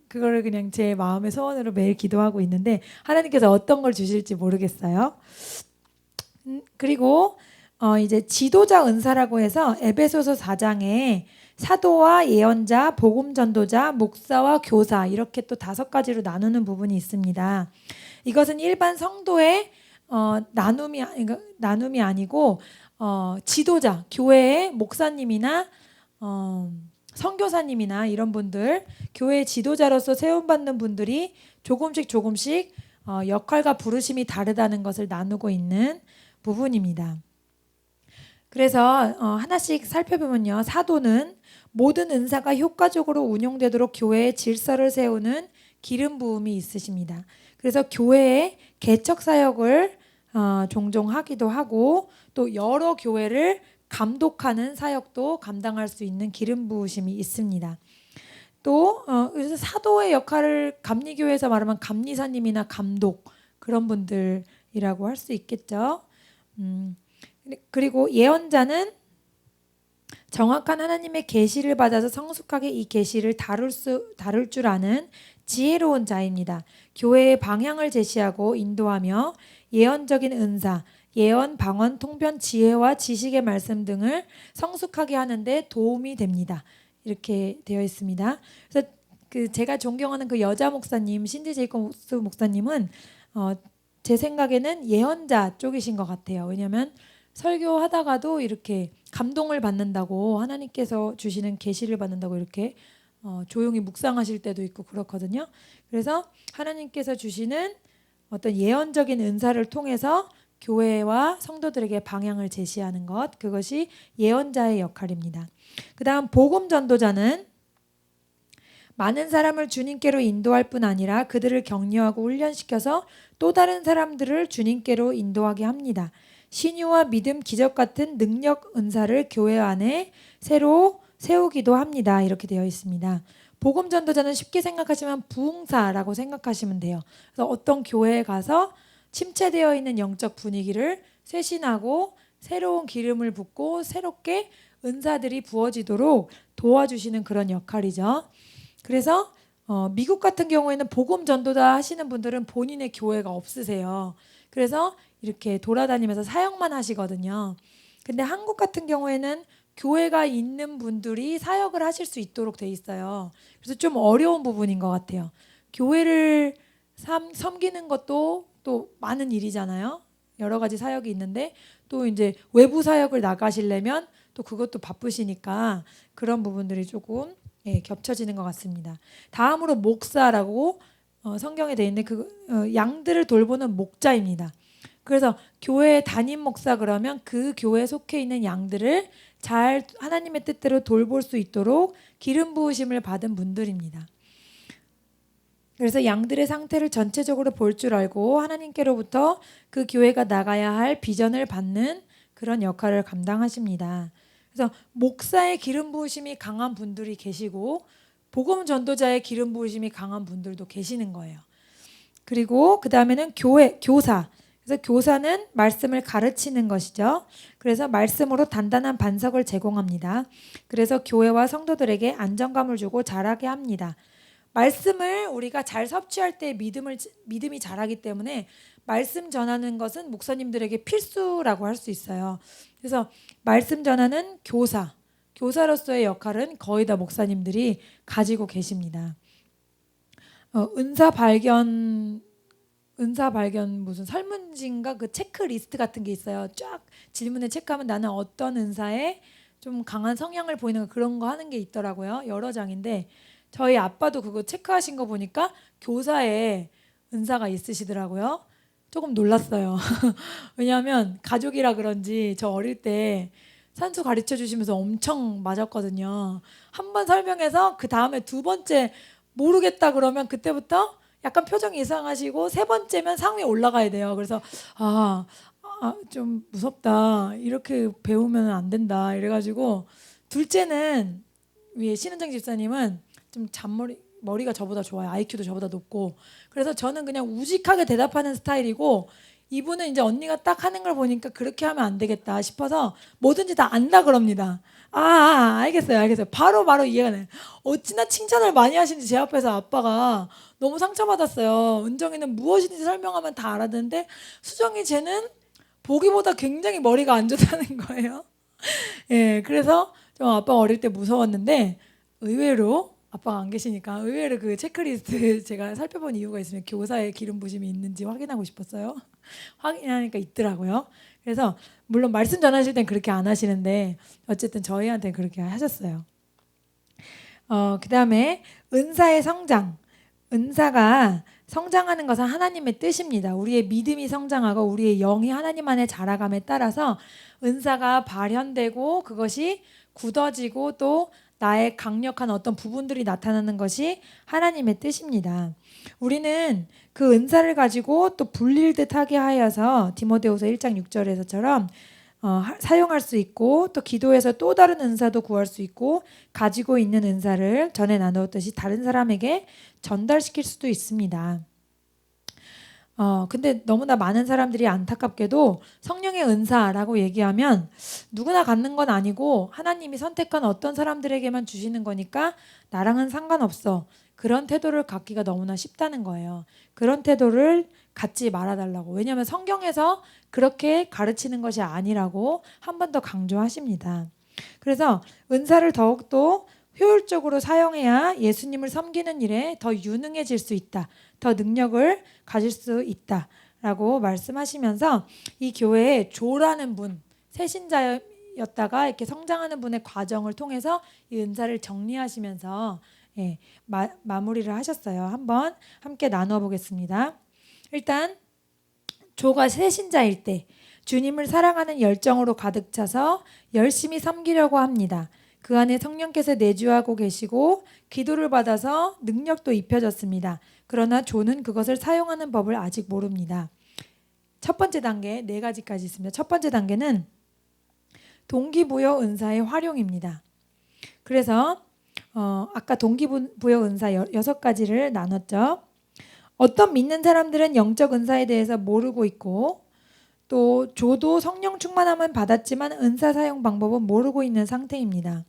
그거를 그냥 제 마음의 소원으로 매일 기도하고 있는데 하나님께서 어떤 걸 주실지 모르겠어요. 그리고 이제 지도자 은사라고 해서 에베소서 4장에 사도와 예언자, 복음 전도자, 목사와 교사 이렇게 또 5가지로 나누는 부분이 있습니다. 이것은 일반 성도의 나눔이 아니고 지도자, 교회의 목사님이나 선교사님이나 이런 분들, 교회 지도자로서 세움받는 분들이 조금씩 역할과 부르심이 다르다는 것을 나누고 있는 부분입니다. 그래서 하나씩 살펴보면요, 사도는 모든 은사가 효과적으로 운용되도록 교회의 질서를 세우는 기름 부음이 있으십니다. 그래서 교회의 개척 사역을 종종 하기도 하고, 또 여러 교회를 감독하는 사역도 감당할 수 있는 기름 부으심이 있습니다. 또 그래서 사도의 역할을 감리교회에서 말하면 감리사님이나 감독, 그런 분들이라고 할 수 있겠죠. 그리고 예언자는 정확한 하나님의 계시를 받아서 성숙하게 이 계시를 다룰 줄 아는 지혜로운 자입니다. 교회의 방향을 제시하고 인도하며 예언적인 은사, 예언, 방언, 통변, 지혜와 지식의 말씀 등을 성숙하게 하는데 도움이 됩니다. 이렇게 되어 있습니다. 그래서 제가 존경하는 그 여자 목사님, 신디 제이콥스 목사님은 제 생각에는 예언자 쪽이신 것 같아요. 왜냐하면 설교하다가도 이렇게 감동을 받는다고, 하나님께서 주시는 계시를 받는다고 이렇게 조용히 묵상하실 때도 있고 그렇거든요. 그래서 하나님께서 주시는 어떤 예언적인 은사를 통해서 교회와 성도들에게 방향을 제시하는 것, 그것이 예언자의 역할입니다. 그 다음 복음 전도자는 많은 사람을 주님께로 인도할 뿐 아니라 그들을 격려하고 훈련시켜서 또 다른 사람들을 주님께로 인도하게 합니다. 신유와 믿음, 기적 같은 능력 은사를 교회 안에 새로 세우기도 합니다. 이렇게 되어 있습니다. 복음 전도자는 쉽게 생각하시면 부흥사라고 생각하시면 돼요. 그래서 어떤 교회에 가서 침체되어 있는 영적 분위기를 쇄신하고 새로운 기름을 붓고 새롭게 은사들이 부어지도록 도와주시는 그런 역할이죠. 그래서 미국 같은 경우에는 복음 전도자 하시는 분들은 본인의 교회가 없으세요. 그래서 이렇게 돌아다니면서 사역만 하시거든요. 근데 한국 같은 경우에는 교회가 있는 분들이 사역을 하실 수 있도록 돼 있어요. 그래서 좀 어려운 부분인 것 같아요. 교회를 섬기는 것도 또 많은 일이잖아요. 여러 가지 사역이 있는데 또 이제 외부 사역을 나가시려면 또 그것도 바쁘시니까 그런 부분들이 조금 겹쳐지는 것 같습니다. 다음으로 목사라고 성경에 되어 있는데 양들을 돌보는 목자입니다. 그래서 교회 담임 목사 그러면 그 교회에 속해 있는 양들을 잘 하나님의 뜻대로 돌볼 수 있도록 기름 부으심을 받은 분들입니다. 그래서 양들의 상태를 전체적으로 볼 줄 알고 하나님께로부터 그 교회가 나가야 할 비전을 받는 그런 역할을 감당하십니다. 그래서 목사의 기름 부으심이 강한 분들이 계시고 복음 전도자의 기름 부으심이 강한 분들도 계시는 거예요. 그리고 그 다음에는 교사. 그래서 교사는 말씀을 가르치는 것이죠. 그래서 말씀으로 단단한 반석을 제공합니다. 그래서 교회와 성도들에게 안정감을 주고 자라게 합니다. 말씀을 우리가 잘 섭취할 때 믿음이 자라기 때문에 말씀 전하는 것은 목사님들에게 필수라고 할 수 있어요. 그래서 말씀 전하는 교사로서의 역할은 거의 다 목사님들이 가지고 계십니다. 은사 발견 무슨 설문지인가 그 체크리스트 같은 게 있어요. 쫙 질문에 체크하면 나는 어떤 은사에 좀 강한 성향을 보이는 그런 거 하는 게 있더라고요. 여러 장인데 저희 아빠도 그거 체크하신 거 보니까 교사에 은사가 있으시더라고요. 조금 놀랐어요. 왜냐하면 가족이라 그런지 저 어릴 때 산수 가르쳐 주시면서 엄청 맞았거든요. 한 번 설명해서 그 다음에 두 번째 모르겠다 그러면 그때부터 약간 표정이 이상하시고 세 번째면 상위에 올라가야 돼요. 그래서 좀 무섭다. 이렇게 배우면 안 된다. 이래가지고 둘째는 위에 신은정 집사님은 좀 머리가 저보다 좋아요. IQ도 저보다 높고. 그래서 저는 그냥 우직하게 대답하는 스타일이고 이분은 이제 언니가 딱 하는 걸 보니까 그렇게 하면 안 되겠다 싶어서 뭐든지 다 안다 그럽니다. 알겠어요. 바로 이해가 돼요. 어찌나 칭찬을 많이 하시는지 제 앞에서 아빠가 너무 상처받았어요. 은정이는 무엇이든지 설명하면 다 알아듣는데 수정이 쟤는 보기보다 굉장히 머리가 안 좋다는 거예요. 예, 그래서 좀 아빠가 어릴 때 무서웠는데 의외로 아빠가 안 계시니까 의외로 그 체크리스트 제가 살펴본 이유가 있으면 교사의 기름 부심이 있는지 확인하고 싶었어요. 확인하니까 있더라고요. 그래서 물론 말씀 전하실 땐 그렇게 안 하시는데 어쨌든 저희한테 그렇게 하셨어요. 그 다음에 은사의 성장. 은사가 성장하는 것은 하나님의 뜻입니다. 우리의 믿음이 성장하고 우리의 영이 하나님 안에 자라감에 따라서 은사가 발현되고 그것이 굳어지고 또 나의 강력한 어떤 부분들이 나타나는 것이 하나님의 뜻입니다. 우리는 그 은사를 가지고 또 불릴 듯하게 하여서 디모데후서 1장 6절에서처럼 사용할 수 있고 또 기도에서 또 다른 은사도 구할 수 있고 가지고 있는 은사를 전에 나누었듯이 다른 사람에게 전달시킬 수도 있습니다. 근데 너무나 많은 사람들이 안타깝게도 성령의 은사라고 얘기하면 누구나 갖는 건 아니고 하나님이 선택한 어떤 사람들에게만 주시는 거니까 나랑은 상관없어. 그런 태도를 갖기가 너무나 쉽다는 거예요. 그런 태도를 갖지 말아달라고. 왜냐하면 성경에서 그렇게 가르치는 것이 아니라고 한 번 더 강조하십니다. 그래서 은사를 더욱더 효율적으로 사용해야 예수님을 섬기는 일에 더 유능해질 수 있다. 더 능력을 가질 수 있다라고 말씀하시면서 이 교회에 조라는 분, 새신자였다가 이렇게 성장하는 분의 과정을 통해서 이 은사를 정리하시면서 마무리를 하셨어요. 한번 함께 나누어 보겠습니다. 일단 조가 새신자일 때 주님을 사랑하는 열정으로 가득 차서 열심히 섬기려고 합니다. 그 안에 성령께서 내주하고 계시고 기도를 받아서 능력도 입혀졌습니다. 그러나 조는 그것을 사용하는 법을 아직 모릅니다. 첫 번째 단계 4가지까지 있습니다. 첫 번째 단계는 동기부여 은사의 활용입니다. 그래서 아까 동기부여 은사 6가지를 나눴죠. 어떤 믿는 사람들은 영적 은사에 대해서 모르고 있고 또 조도 성령 충만함은 받았지만 은사 사용 방법은 모르고 있는 상태입니다.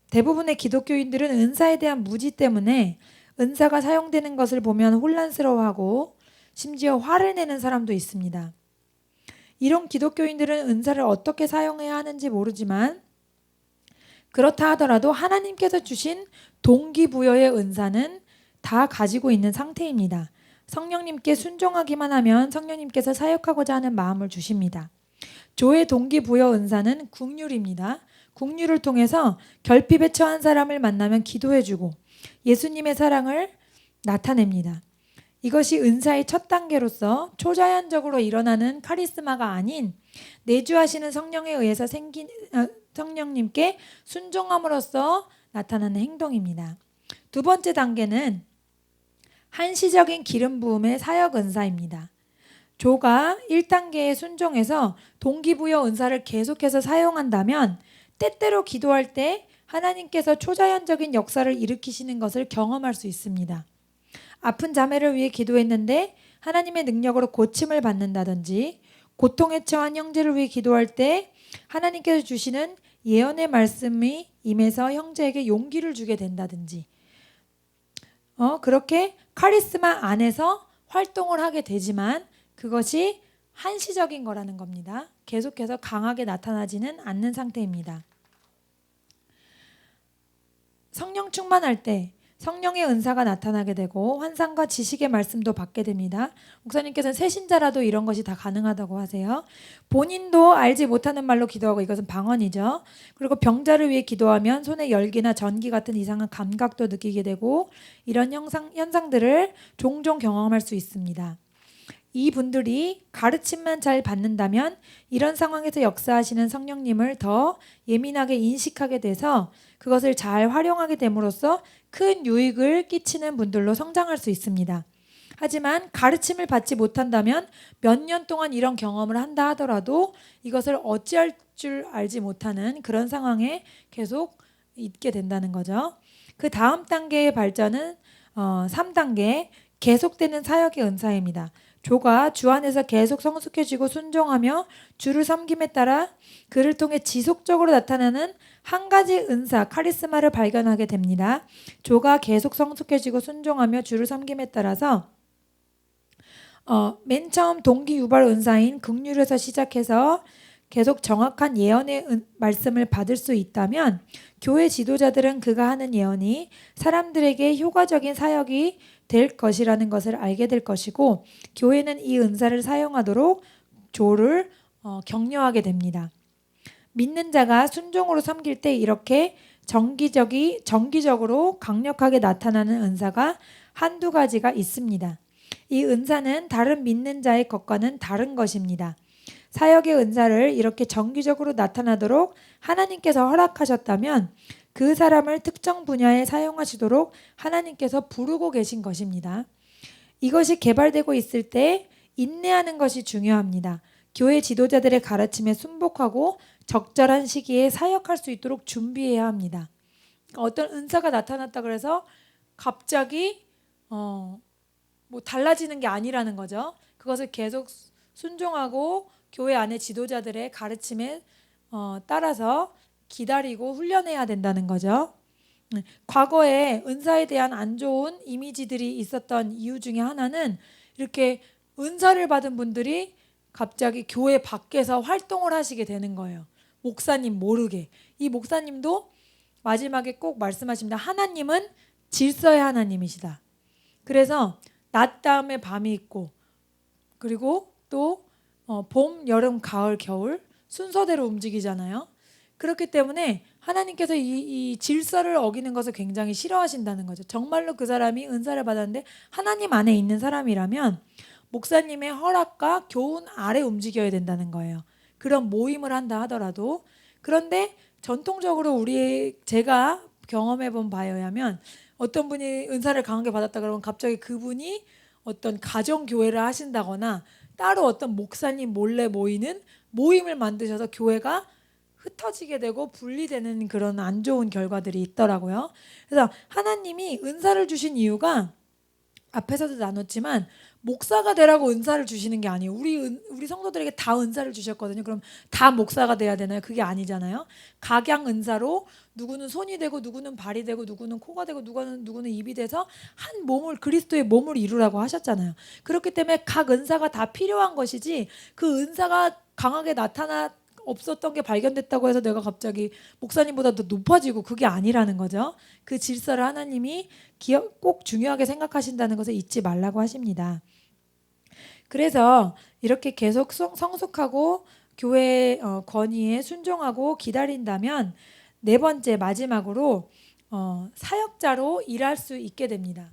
대부분의 기독교인들은 은사에 대한 무지 때문에 은사가 사용되는 것을 보면 혼란스러워하고 심지어 화를 내는 사람도 있습니다. 이런 기독교인들은 은사를 어떻게 사용해야 하는지 모르지만 그렇다 하더라도 하나님께서 주신 동기부여의 은사는 다 가지고 있는 상태입니다. 성령님께 순종하기만 하면 성령님께서 사역하고자 하는 마음을 주십니다. 조의 동기부여 은사는 국률입니다. 국률을 통해서 결핍에 처한 사람을 만나면 기도해주고 예수님의 사랑을 나타냅니다. 이것이 은사의 첫 단계로서 초자연적으로 일어나는 카리스마가 아닌 내주하시는 성령에 의해서 생긴 성령님께 순종함으로써 나타나는 행동입니다. 두 번째 단계는 한시적인 기름 부음의 사역 은사입니다. 조가 1단계에 순종해서 동기부여 은사를 계속해서 사용한다면 때때로 기도할 때 하나님께서 초자연적인 역사를 일으키시는 것을 경험할 수 있습니다. 아픈 자매를 위해 기도했는데 하나님의 능력으로 고침을 받는다든지, 고통에 처한 형제를 위해 기도할 때 하나님께서 주시는 예언의 말씀이 임해서 형제에게 용기를 주게 된다든지, 그렇게 카리스마 안에서 활동을 하게 되지만 그것이 한시적인 거라는 겁니다. 계속해서 강하게 나타나지는 않는 상태입니다. 성령 충만할 때 성령의 은사가 나타나게 되고 환상과 지식의 말씀도 받게 됩니다. 목사님께서는 새신자라도 이런 것이 다 가능하다고 하세요. 본인도 알지 못하는 말로 기도하고, 이것은 방언이죠. 그리고 병자를 위해 기도하면 손에 열기나 전기 같은 이상한 감각도 느끼게 되고, 이런 현상들을 종종 경험할 수 있습니다. 이분들이 가르침만 잘 받는다면 이런 상황에서 역사하시는 성령님을 더 예민하게 인식하게 돼서 그것을 잘 활용하게 됨으로써 큰 유익을 끼치는 분들로 성장할 수 있습니다. 하지만 가르침을 받지 못한다면 몇 년 동안 이런 경험을 한다 하더라도 이것을 어찌할 줄 알지 못하는 그런 상황에 계속 있게 된다는 거죠. 그 다음 단계의 발전은 3단계 계속되는 사역의 은사입니다. 조가 주 안에서 계속 성숙해지고 순종하며 주를 섬김에 따라 그를 통해 지속적으로 나타나는 한 가지 은사, 카리스마를 발견하게 됩니다. 조가 계속 성숙해지고 순종하며 주를 섬김에 따라서 맨 처음 동기 유발 은사인 긍휼에서 시작해서 계속 정확한 예언의 말씀을 받을 수 있다면 교회 지도자들은 그가 하는 예언이 사람들에게 효과적인 사역이 될 것이라는 것을 알게 될 것이고, 교회는 이 은사를 사용하도록 조를 격려하게 됩니다. 믿는 자가 순종으로 섬길 때 이렇게 정기적으로 강력하게 나타나는 은사가 한두 가지가 있습니다. 이 은사는 다른 믿는 자의 것과는 다른 것입니다. 사역의 은사를 이렇게 정기적으로 나타나도록 하나님께서 허락하셨다면 그 사람을 특정 분야에 사용하시도록 하나님께서 부르고 계신 것입니다. 이것이 개발되고 있을 때 인내하는 것이 중요합니다. 교회 지도자들의 가르침에 순복하고 적절한 시기에 사역할 수 있도록 준비해야 합니다. 어떤 은사가 나타났다 그래서 갑자기 달라지는 게 아니라는 거죠. 그것을 계속 순종하고 교회 안에 지도자들의 가르침에 따라서 기다리고 훈련해야 된다는 거죠. 과거에 은사에 대한 안 좋은 이미지들이 있었던 이유 중에 하나는 이렇게 은사를 받은 분들이 갑자기 교회 밖에서 활동을 하시게 되는 거예요. 목사님 모르게. 이 목사님도 마지막에 꼭 말씀하십니다. 하나님은 질서의 하나님이시다. 그래서 낮 다음에 밤이 있고, 그리고 또 봄, 여름, 가을, 겨울 순서대로 움직이잖아요. 그렇기 때문에 하나님께서 이 질서를 어기는 것을 굉장히 싫어하신다는 거죠. 정말로 그 사람이 은사를 받았는데 하나님 안에 있는 사람이라면 목사님의 허락과 교훈 아래 움직여야 된다는 거예요. 그런 모임을 한다 하더라도. 그런데 전통적으로 제가 경험해 본 바에 의하면 어떤 분이 은사를 강하게 받았다 그러면 갑자기 그분이 어떤 가정교회를 하신다거나 따로 어떤 목사님 몰래 모이는 모임을 만드셔서 교회가 흩어지게 되고 분리되는 그런 안 좋은 결과들이 있더라고요. 그래서 하나님이 은사를 주신 이유가 앞에서도 나눴지만 목사가 되라고 은사를 주시는 게 아니에요. 우리 성도들에게 다 은사를 주셨거든요. 그럼 다 목사가 돼야 되나요? 그게 아니잖아요. 각양 은사로 누구는 손이 되고 누구는 발이 되고 누구는 코가 되고 누구는 입이 돼서 한 몸을, 그리스도의 몸을 이루라고 하셨잖아요. 그렇기 때문에 각 은사가 다 필요한 것이지 그 은사가 강하게 없었던 게 발견됐다고 해서 내가 갑자기 목사님보다 더 높아지고, 그게 아니라는 거죠. 그 질서를 하나님이 꼭 중요하게 생각하신다는 것을 잊지 말라고 하십니다. 그래서 이렇게 계속 성숙하고 교회의 권위에 순종하고 기다린다면 네 번째, 마지막으로 사역자로 일할 수 있게 됩니다.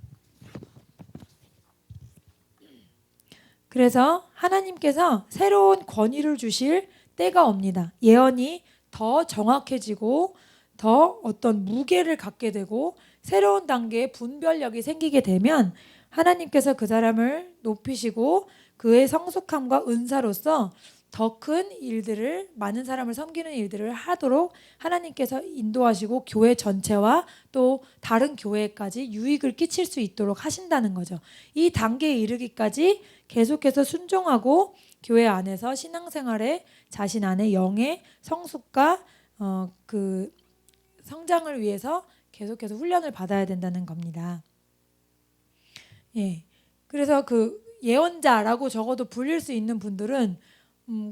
그래서 하나님께서 새로운 권위를 주실 때가 옵니다. 예언이 더 정확해지고 더 어떤 무게를 갖게 되고 새로운 단계의 분별력이 생기게 되면 하나님께서 그 사람을 높이시고 그의 성숙함과 은사로서 더 큰 일들을, 많은 사람을 섬기는 일들을 하도록 하나님께서 인도하시고 교회 전체와 또 다른 교회까지 유익을 끼칠 수 있도록 하신다는 거죠. 이 단계에 이르기까지 계속해서 순종하고 교회 안에서 신앙생활에 자신 안에 영의 성숙과 그 성장을 위해서 계속해서 훈련을 받아야 된다는 겁니다. 예. 그래서 그 예언자라고 적어도 불릴 수 있는 분들은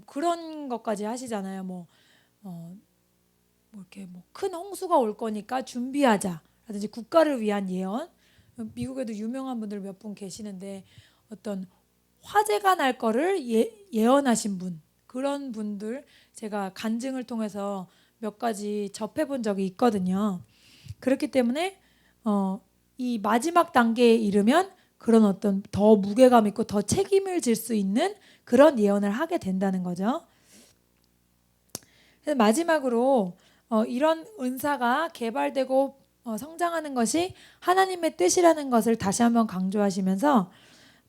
그런 것까지 하시잖아요. 뭐 이렇게 뭐 큰 홍수가 올 거니까 준비하자라든지 국가를 위한 예언. 미국에도 유명한 분들 몇 분 계시는데 어떤 화재가 날 거를 예언하신 분, 그런 분들 제가 간증을 통해서 몇 가지 접해본 적이 있거든요. 그렇기 때문에 이 마지막 단계에 이르면 그런 어떤 더 무게감 있고 더 책임을 질 수 있는 그런 예언을 하게 된다는 거죠. 그래서 마지막으로 이런 은사가 개발되고 성장하는 것이 하나님의 뜻이라는 것을 다시 한번 강조하시면서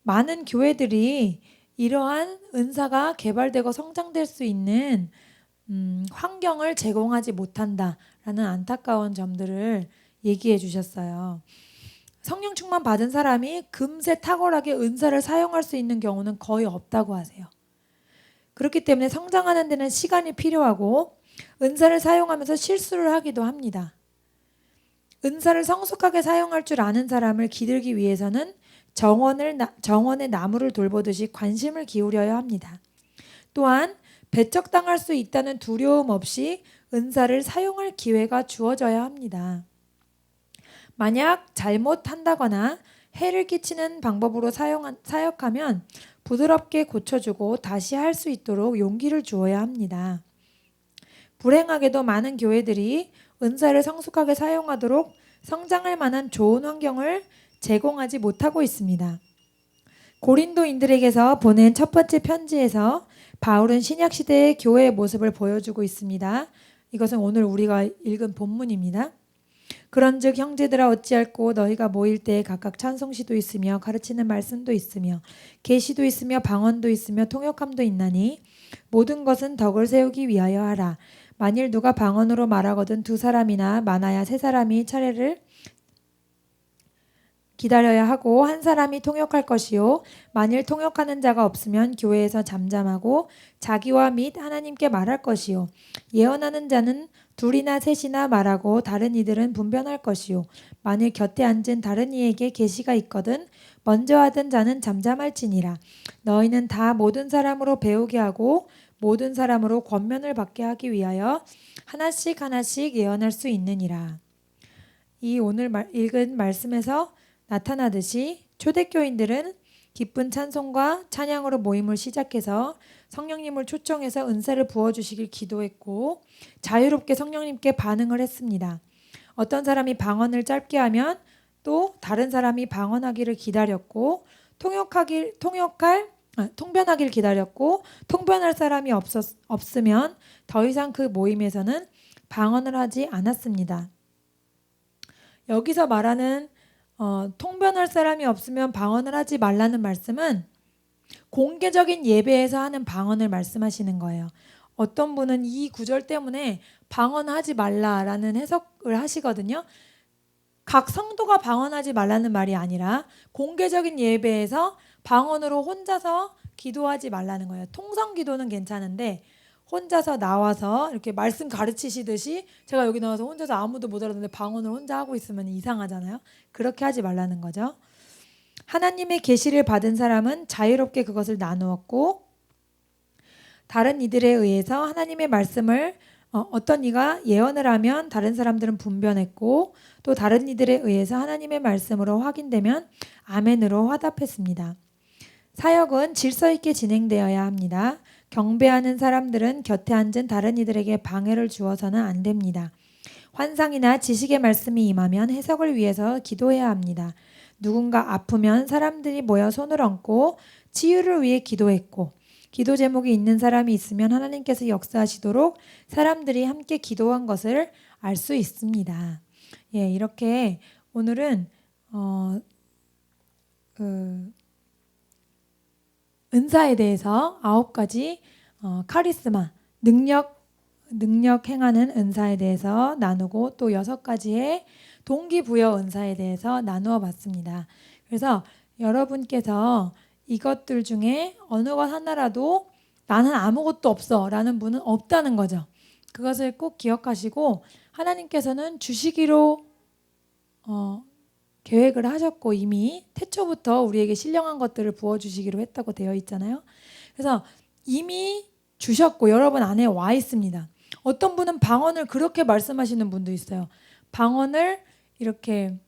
많은 교회들이 이러한 은사가 개발되고 성장될 수 있는 환경을 제공하지 못한다라는 안타까운 점들을 얘기해 주셨어요. 성령 충만 받은 사람이 금세 탁월하게 은사를 사용할 수 있는 경우는 거의 없다고 하세요. 그렇기 때문에 성장하는 데는 시간이 필요하고 은사를 사용하면서 실수를 하기도 합니다. 은사를 성숙하게 사용할 줄 아는 사람을 기르기 위해서는 정원의 나무를 돌보듯이 관심을 기울여야 합니다. 또한 배척당할 수 있다는 두려움 없이 은사를 사용할 기회가 주어져야 합니다. 만약 잘못한다거나 해를 끼치는 방법으로 사역하면 부드럽게 고쳐주고 다시 할 수 있도록 용기를 주어야 합니다. 불행하게도 많은 교회들이 은사를 성숙하게 사용하도록 성장할 만한 좋은 환경을 제공하지 못하고 있습니다. 고린도인들에게서 보낸 첫 번째 편지에서 바울은 신약시대의 교회의 모습을 보여주고 있습니다. 이것은 오늘 우리가 읽은 본문입니다. 그런즉 형제들아 어찌할꼬 너희가 모일 때에 각각 찬송시도 있으며 가르치는 말씀도 있으며 계시도 있으며 방언도 있으며 통역함도 있나니 모든 것은 덕을 세우기 위하여 하라. 만일 누가 방언으로 말하거든 두 사람이나 많아야 세 사람이 차례를 기다려야 하고 한 사람이 통역할 것이요 만일 통역하는 자가 없으면 교회에서 잠잠하고 자기와 및 하나님께 말할 것이요 예언하는 자는 둘이나 셋이나 말하고 다른 이들은 분변할 것이요 만일 곁에 앉은 다른 이에게 계시가 있거든 먼저 하던 자는 잠잠할지니라. 너희는 다 모든 사람으로 배우게 하고 모든 사람으로 권면을 받게 하기 위하여 하나씩 하나씩 예언할 수 있느니라. 이 오늘 읽은 말씀에서 나타나듯이 초대교인들은 기쁜 찬송과 찬양으로 모임을 시작해서 성령님을 초청해서 은사를 부어주시길 기도했고 자유롭게 성령님께 반응을 했습니다. 어떤 사람이 방언을 짧게 하면 또 다른 사람이 방언하기를 기다렸고 통변하길 기다렸고 통변할 사람이 없으면 더 이상 그 모임에서는 방언을 하지 않았습니다. 여기서 말하는 통변할 사람이 없으면 방언을 하지 말라는 말씀은 공개적인 예배에서 하는 방언을 말씀하시는 거예요. 어떤 분은 이 구절 때문에 방언하지 말라라는 해석을 하시거든요. 각 성도가 방언하지 말라는 말이 아니라 공개적인 예배에서 방언으로 혼자서 기도하지 말라는 거예요. 통성 기도는 괜찮은데 혼자서 나와서 이렇게 말씀 가르치시듯이 제가 여기 나와서 혼자서 아무도 못 알아듣는데 방언을 혼자 하고 있으면 이상하잖아요. 그렇게 하지 말라는 거죠. 하나님의 계시를 받은 사람은 자유롭게 그것을 나누었고 다른 이들에 의해서 하나님의 말씀을 어떤 이가 예언을 하면 다른 사람들은 분변했고 또 다른 이들에 의해서 하나님의 말씀으로 확인되면 아멘으로 화답했습니다. 사역은 질서 있게 진행되어야 합니다. 경배하는 사람들은 곁에 앉은 다른 이들에게 방해를 주어서는 안 됩니다. 환상이나 지식의 말씀이 임하면 해석을 위해서 기도해야 합니다. 누군가 아프면 사람들이 모여 손을 얹고 치유를 위해 기도했고 기도 제목이 있는 사람이 있으면 하나님께서 역사하시도록 사람들이 함께 기도한 것을 알 수 있습니다. 예, 이렇게 오늘은 은사에 대해서 9가지 카리스마, 능력 행하는 은사에 대해서 나누고 또 6가지의 동기부여 은사에 대해서 나누어 봤습니다. 그래서 여러분께서 이것들 중에 어느 것 하나라도 나는 아무것도 없어 라는 분은 없다는 거죠. 그것을 꼭 기억하시고 하나님께서는 주시기로 계획을 하셨고 이미 태초부터 우리에게 신령한 것들을 부어주시기로 했다고 되어 있잖아요. 그래서 이미 주셨고 여러분 안에 와 있습니다. 어떤 분은 방언을 그렇게 말씀하시는 분도 있어요. 방언을 이렇게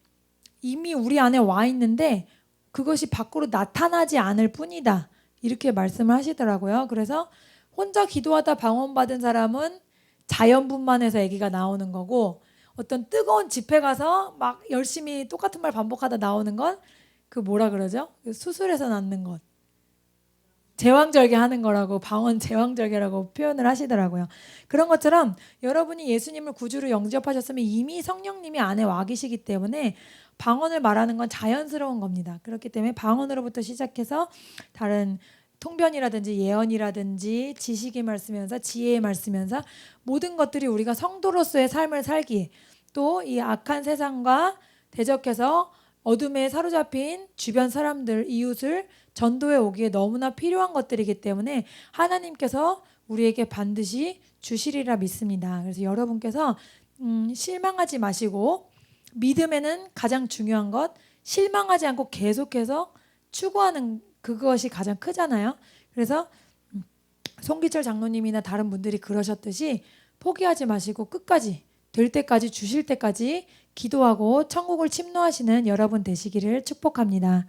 이미 우리 안에 와 있는데 그것이 밖으로 나타나지 않을 뿐이다. 이렇게 말씀을 하시더라고요. 그래서 혼자 기도하다 방언 받은 사람은 자연분만해서 아기가 나오는 거고 어떤 뜨거운 집회 가서 막 열심히 똑같은 말 반복하다 나오는 건 그 뭐라 그러죠? 수술해서 낳는 것. 제왕절개 하는 거라고 방언 제왕절개라고 표현을 하시더라고요. 그런 것처럼 여러분이 예수님을 구주로 영접하셨으면 이미 성령님이 안에 와 계시기 때문에 방언을 말하는 건 자연스러운 겁니다. 그렇기 때문에 방언으로부터 시작해서 다른 통변이라든지 예언이라든지 지식의 말씀면서 지혜의 말씀면서 모든 것들이 우리가 성도로서의 삶을 살기에 또 이 악한 세상과 대적해서 어둠에 사로잡힌 주변 사람들, 이웃을 전도해 오기에 너무나 필요한 것들이기 때문에 하나님께서 우리에게 반드시 주시리라 믿습니다. 그래서 여러분께서 실망하지 마시고 믿음에는 가장 중요한 것 실망하지 않고 계속해서 추구하는 그것이 가장 크잖아요. 그래서 송기철 장로님이나 다른 분들이 그러셨듯이 포기하지 마시고 끝까지 될 때까지 주실 때까지 기도하고 천국을 침노하시는 여러분 되시기를 축복합니다.